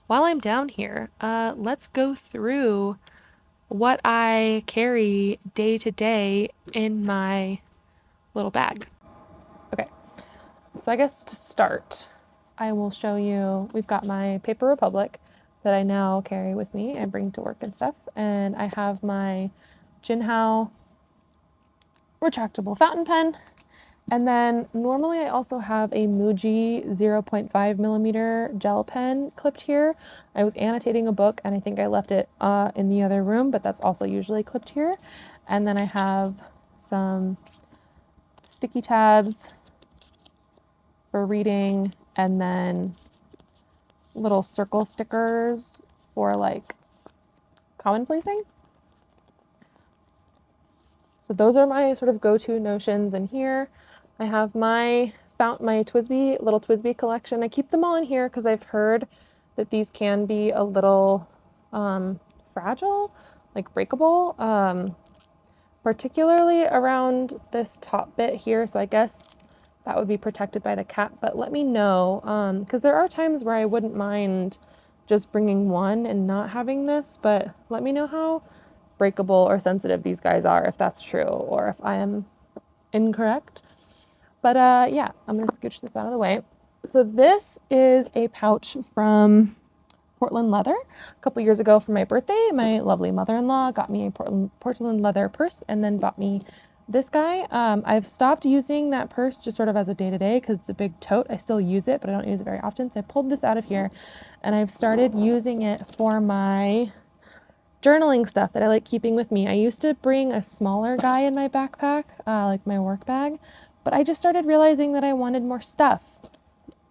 while I'm down here, let's go through what I carry day to day in my little bag. Okay, so I guess to start, I will show you, we've got my Paper Republic that I now carry with me and bring to work and stuff. And I have my Jinhao retractable fountain pen. And then normally I also have a Muji 0.5 millimeter gel pen clipped here. I was annotating a book and I think I left it in the other room, but that's also usually clipped here. And then I have some sticky tabs for reading, and then little circle stickers for like commonplacing. So those are my sort of go-to notions in here. I have my TWSBI, little TWSBI collection. I keep them all in here because I've heard that these can be a little fragile, like breakable, particularly around this top bit here. So I guess that would be protected by the cap, but let me know, because there are times where I wouldn't mind just bringing one and not having this, but let me know how breakable or sensitive these guys are, if that's true, or if I am incorrect. But yeah, I'm gonna scooch this out of the way. So this is a pouch from Portland Leather. A couple years ago for my birthday, my lovely mother-in-law got me a Portland Leather purse and then bought me this guy. I've stopped using that purse just sort of as a day-to-day because it's a big tote. I still use it, but I don't use it very often. So I pulled this out of here and I've started using it for my journaling stuff that I like keeping with me. I used to bring a smaller guy in my backpack, like my work bag, but I just started realizing that I wanted more stuff.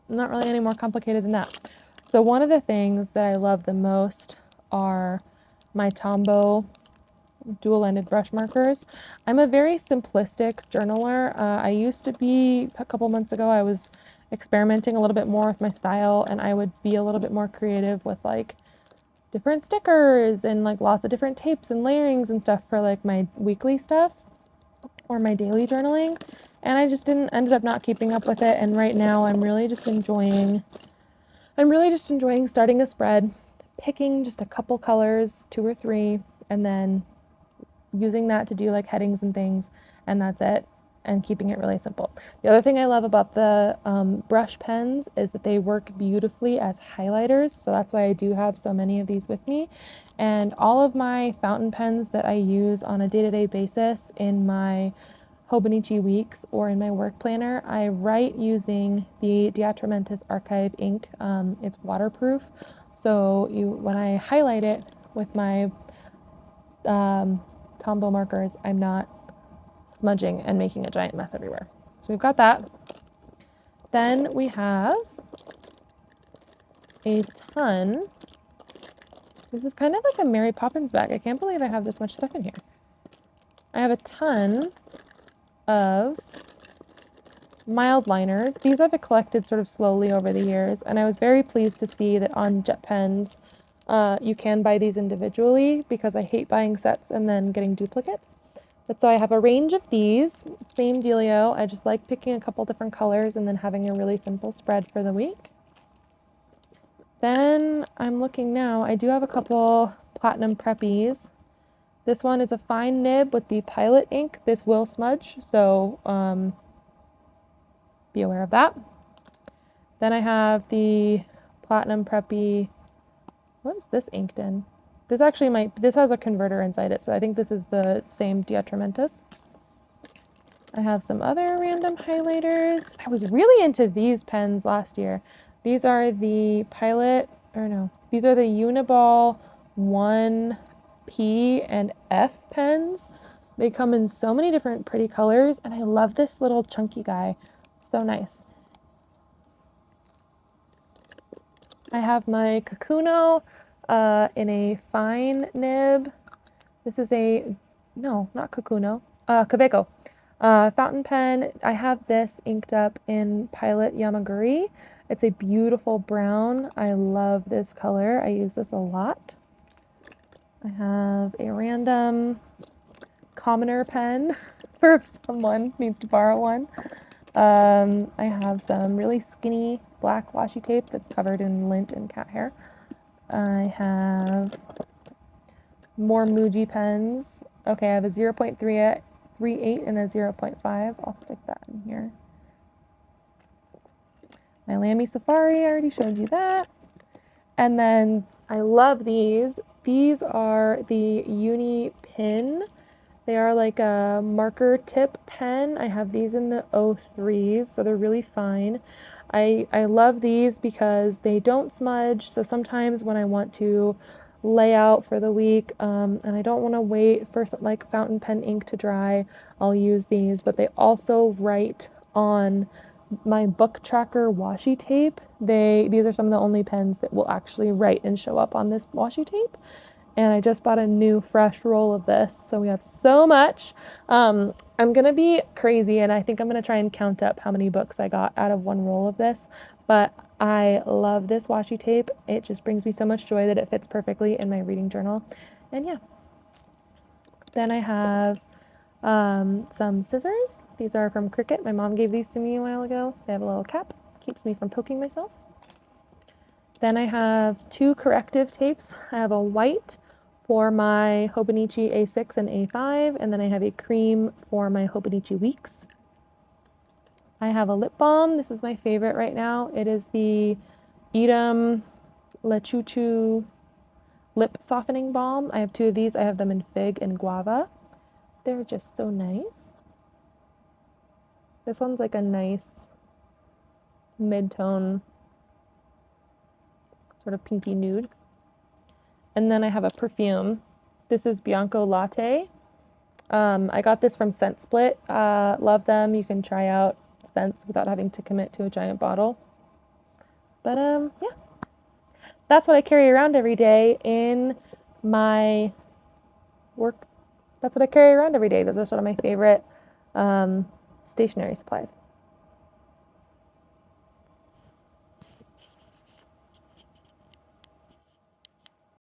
Not really any more complicated than that. So one of the things that I love the most are my Tombow dual-ended brush markers. I'm a very simplistic journaler. I used to be, a couple months ago, I was experimenting a little bit more with my style, and I would be a little bit more creative with like different stickers and like lots of different tapes and layerings and stuff for like my weekly stuff or my daily journaling. And I just ended up not keeping up with it. And right now I'm really just enjoying starting a spread, picking just a couple colors, 2 or 3, and then using that to do like headings and things, and that's it, and keeping it really simple. The other thing I love about the brush pens is that they work beautifully as highlighters, so that's why I do have so many of these with me. And all of my fountain pens that I use on a day-to-day basis in my Hobonichi Weeks or in my work planner, I write using the Diatramentis Archive ink. It's waterproof, so when I highlight it with my Tombow markers, I'm not smudging and making a giant mess everywhere. So we've got that. Then we have a ton. This is kind of like a Mary Poppins bag. I can't believe I have this much stuff in here. I have a ton of Mildliners. These I've collected sort of slowly over the years, and I was very pleased to see that on JetPens you can buy these individually because I hate buying sets and then getting duplicates. But so I have a range of these, same dealio. I just like picking a couple different colors and then having a really simple spread for the week. Then I'm looking now, I do have a couple Platinum Preppies. This one is a fine nib with the Pilot ink. This will smudge, so be aware of that. Then I have the Platinum Preppy. What is this inked in? This actually this has a converter inside it, so I think this is the same Diatramentis. I have some other random highlighters. I was really into these pens last year. These are the these are the Uniball 1P and F pens. They come in so many different pretty colors, and I love this little chunky guy. So nice. I have my Kakuno in a fine nib. This is not Kakuno, Kaweco fountain pen. I have this inked up in Pilot Yamaguri. It's a beautiful brown. I love this color. I use this a lot. I have a random commoner pen for if someone needs to borrow one. I have some really skinny black washi tape that's covered in lint and cat hair. I have more Muji pens. Okay, I have a 0.38 and a 0.5. I'll stick that in here. My Lamy Safari, I already showed you that. And then I love these. These are the Uni Pin. They are like a marker tip pen. I have these in the 03s, so they're really fine. I love these because they don't smudge. So sometimes when I want to lay out for the week and I don't want to wait for some, like fountain pen ink to dry, I'll use these. But they also write on my book tracker washi tape. These are some of the only pens that will actually write and show up on this washi tape. And I just bought a new fresh roll of this, so we have so much. I'm gonna be crazy, and I think I'm gonna try and count up how many books I got out of one roll of this, but I love this washi tape. It just brings me so much joy that it fits perfectly in my reading journal. And yeah, then I have some scissors. These are from Cricut. My mom gave these to me a while ago. They have a little cap, keeps me from poking myself. Then I have two corrective tapes. I have a white for my Hobonichi A6 and A5, and then I have a cream for my Hobonichi Weeks. I have a lip balm. This is my favorite right now. It is the Edam Lechuchu Lip Softening Balm. I have two of these. I have them in fig and guava. They're just so nice. This one's like a nice mid-tone, sort of pinky nude. And then I have a perfume. This is Bianco Latte. I got this from Scent Split. Love them. You can try out scents without having to commit to a giant bottle. But yeah, that's what I carry around every day in my work. That's what I carry around every day. Those are sort of my favorite stationery supplies.